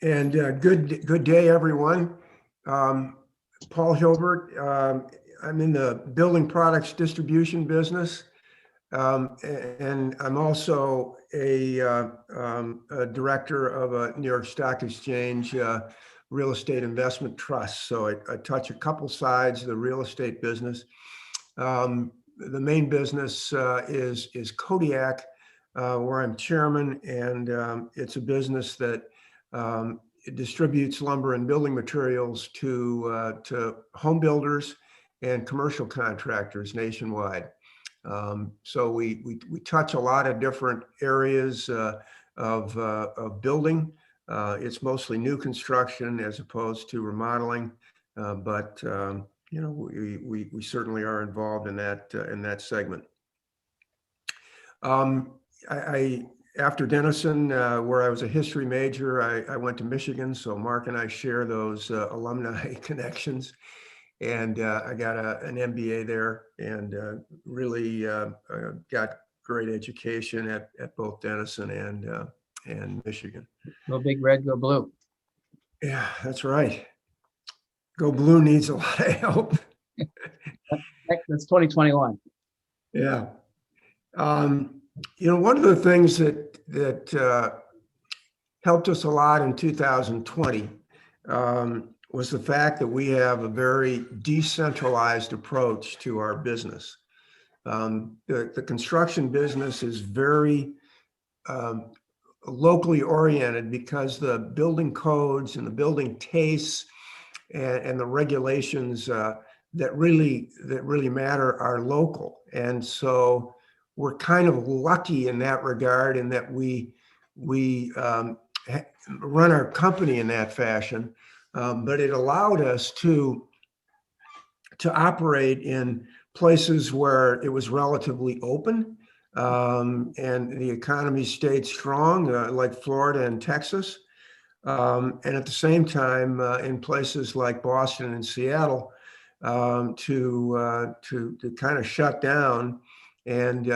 And good day, everyone. Paul Hylbert. I'm in the building products distribution business, and I'm also a director of a New York Stock Exchange real estate investment trust. So I touch a couple sides of the real estate business. The main business is Kodiak, where I'm chairman, and it's a business that it distributes lumber and building materials to home builders and commercial contractors nationwide. So we touch a lot of different areas of building. It's mostly new construction as opposed to remodeling, but you know, we certainly are involved in that segment. After Denison, where I was a history major, I went to Michigan. So Mark and I share those alumni connections, and I got an MBA there, and really got great education at both Denison and Michigan. Go big red, go blue. Yeah, that's right. Go Blue needs a lot of help. That's 2021. Yeah. You know, one of the things that helped us a lot in 2020 was the fact that we have a very decentralized approach to our business. The construction business is very locally oriented because the building codes and the building tastes and the regulations that really matter are local. And so we're kind of lucky in that regard, in that we run our company in that fashion, but it allowed us to operate in places where it was relatively open, and the economy stayed strong, like Florida and Texas, and at the same time in places like Boston and Seattle, to kind of shut down and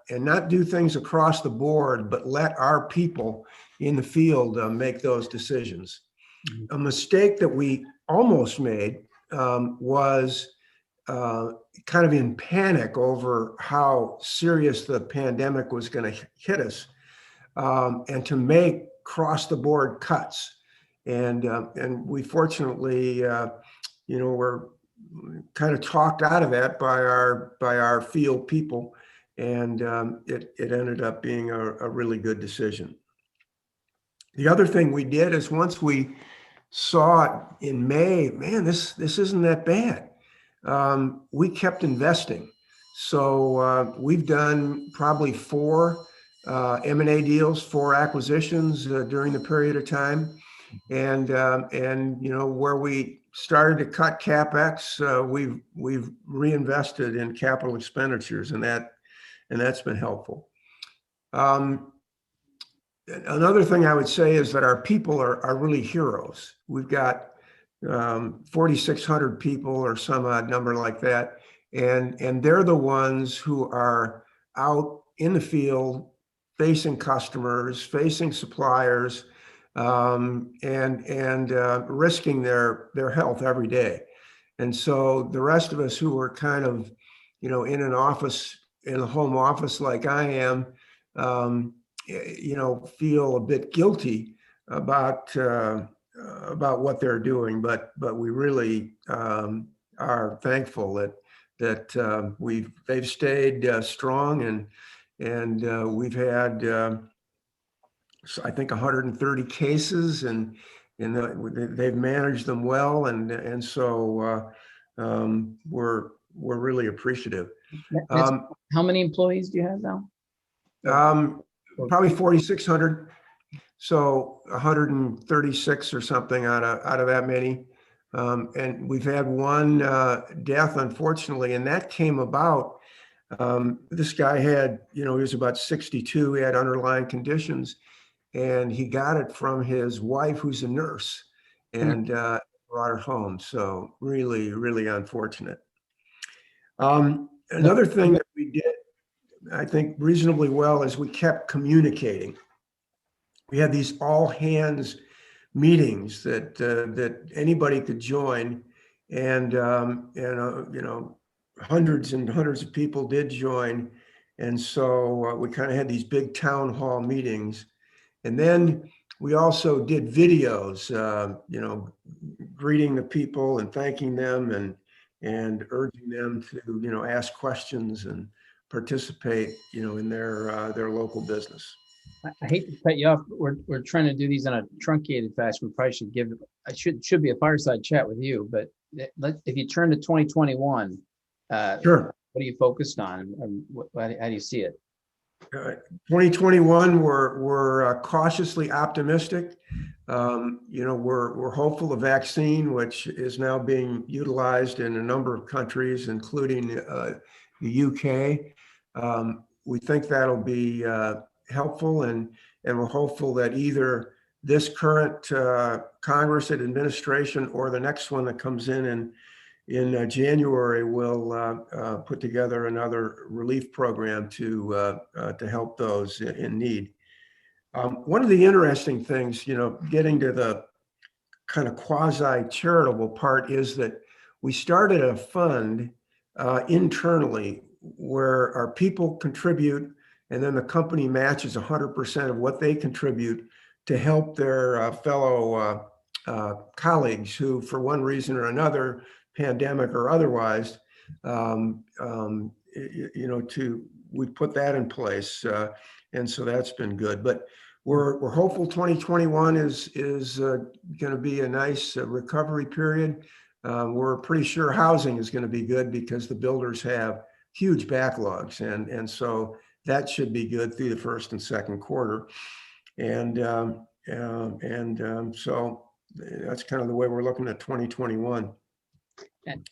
not do things across the board, but let our people in the field make those decisions. A mistake that we almost made was kind of in panic over how serious the pandemic was going to hit us, and to make cross the board cuts. And we fortunately, you know, were kind of talked out of that by our field people, and it ended up being a really good decision. The other thing we did is, once we saw in May, man, this isn't that bad, we kept investing. So we've done probably 4 M&A deals, 4 acquisitions during the period of time, and you know, where we started to cut CapEx, we've reinvested in capital expenditures, and that's been helpful. Another thing I would say is that our people are really heroes. We've got 4,600 people or some odd number like that, and they're the ones who are out in the field, facing customers, facing suppliers, and risking their health every day. And so the rest of us who are kind of, you know, in an office, in a home office like I am, you know, feel a bit guilty about what they're doing, but we really are thankful that they've stayed strong, and we've had I think 130 cases, and they've managed them well, and so we're really appreciative. How many employees do you have now? Probably 4,600. So 136 or something out of that many. And we've had one death, unfortunately, and that came about. This guy had, you know, he was about 62. He had underlying conditions, and he got it from his wife, who's a nurse, and brought her home. So really, really unfortunate. Another thing that we did, I think, reasonably well, is we kept communicating. We had these all hands meetings that anybody could join, and hundreds and hundreds of people did join, and so we kind of had these big town hall meetings, and then we also did videos, greeting the people and thanking them, and urging them to ask questions and participate in their local business. I hate to cut you off, but we're trying to do these in a truncated fashion. We probably should give it. I should be a fireside chat with you, but if you turn to 2021, Sure. what are you focused on? How do you see it? 2021, we're cautiously optimistic. We're hopeful a vaccine, which is now being utilized in a number of countries, including the UK. We think that'll be helpful, and we're hopeful that either this current Congress and administration or the next one that comes in January will put together another relief program to help those in need. One of the interesting things, getting to the kind of quasi-charitable part, is that we started a fund internally where our people contribute, and then the company matches 100% of what they contribute to help their fellow colleagues who, for one reason or another, pandemic or otherwise, we put that in place, and so that's been good. But we're hopeful 2021 is going to be a nice recovery period. We're pretty sure housing is going to be good because the builders have huge backlogs, and so that should be good through the first and second quarter, and so that's kind of the way we're looking at 2021.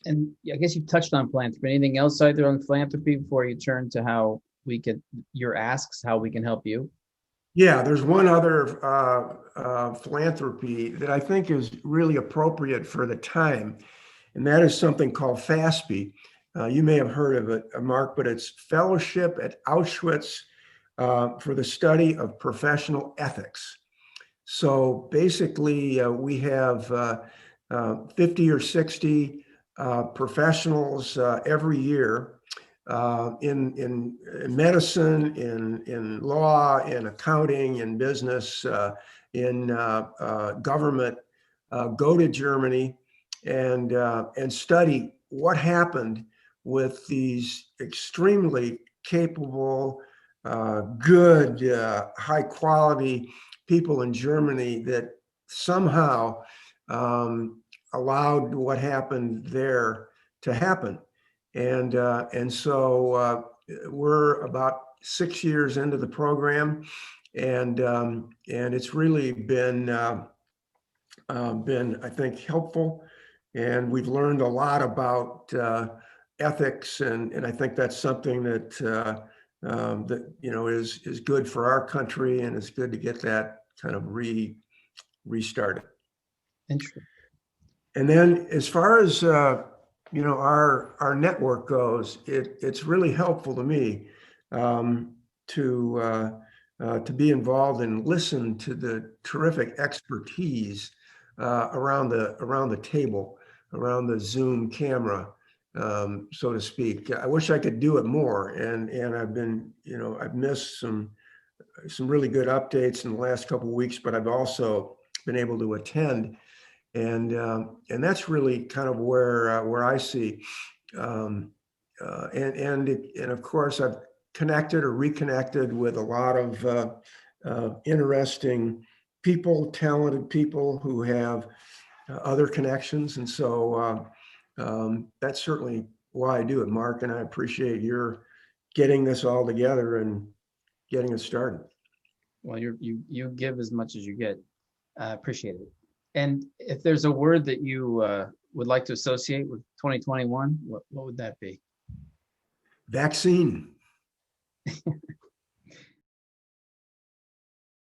And I guess you touched on philanthropy. Anything else out there on philanthropy before you turn to how we could, your asks, how we can help you? Yeah, there's one other philanthropy that I think is really appropriate for the time, and that is something called FASPI. You may have heard of it, Mark, but it's Fellowship at Auschwitz for the Study of Professional Ethics. So basically, we have 50 or 60 professionals every year in medicine, in law, in accounting, in business, in government, go to Germany and study what happened with these extremely capable, good, high quality people in Germany that somehow allowed what happened there to happen. And so we're about 6 years into the program, and it's really been I think, helpful, and we've learned a lot about ethics, and I think that's something that is good for our country, and it's good to get that kind of restarted. Interesting. And then as far as our network goes, it's really helpful to me to be involved and listen to the terrific expertise around the table, around the Zoom camera, so to speak. I wish I could do it more, and I've missed some really good updates in the last couple of weeks, but I've also been able to attend. And that's really kind of where I see, and of course I've connected or reconnected with a lot of interesting people, talented people who have other connections, and so that's certainly why I do it, Mark. And I appreciate your getting this all together and getting it started. Well, you give as much as you get. I appreciate it. And if there's a word that you would like to associate with 2021, what would that be? Vaccine.